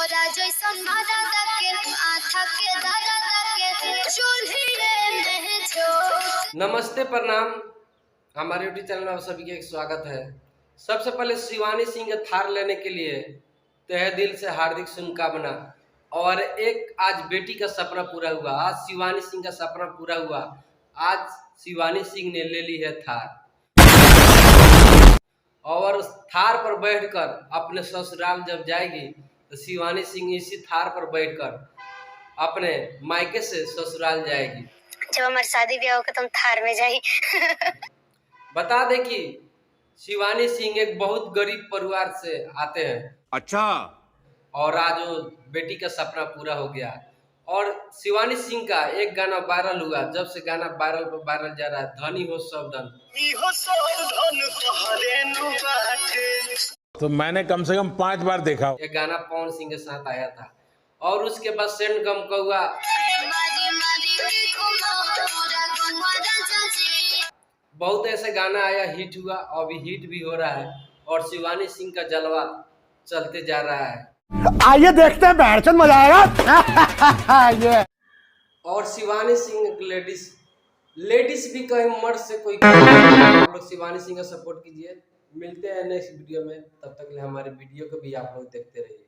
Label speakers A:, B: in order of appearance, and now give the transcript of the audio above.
A: तोहरा जैसन मरद के आथा के दर्द के चूल्हे में झोंक।
B: नमस्ते, प्रणाम। हमारे यूट्यूब चैनल में आप सभी का स्वागत है। सबसे पहले शिवानी सिंह के थार लेने के लिए तहे दिल से हार्दिक शुभकामना। और एक आज बेटी का सपना पूरा हुआ, आज शिवानी सिंह का सपना पूरा हुआ। आज शिवानी सिंह ने ले ली है थार और थार पर बैठकर अपने ससुराल जब जाएगी तो शिवानी सिंह इसी थार पर बैठकर अपने मायके से ससुराल जाएगी।
A: जब हमारी शादी ब्याह होगा तुम थार में जाई।
B: बता दे कि शिवानी सिंह एक बहुत गरीब परिवार से आते हैं।
C: अच्छा।
B: और आज वो बेटी का सपना पूरा हो गया। और शिवानी सिंह का एक गाना वायरल हुआ। जब से गाना वायरल पर वायरल जा रहा है, धनी हो सब धन।
C: तो मैंने कम से कम 5 बार देखा।
B: ये गाना पवन सिंह के साथ आया था। और उसके बाद सेंड गम का हुआ। बहुत ऐसे गाना आया, हिट हुआ, अभी हिट भी हो रहा है। और शिवानी सिंह का जलवा चलते जा रहा है।
D: आइए देखते हैं, बेहतरीन मजा आएगा। ये
B: और शिवानी सिंह लेडीज भी कहीं मर्द से कोई आप लोग शिवानी सिंह का सपोर्ट कीजिए। मिलते हैं नेक्स्ट वीडियो में, तब तक के लिए हमारे वीडियो को भी आप लोग देखते रहिए।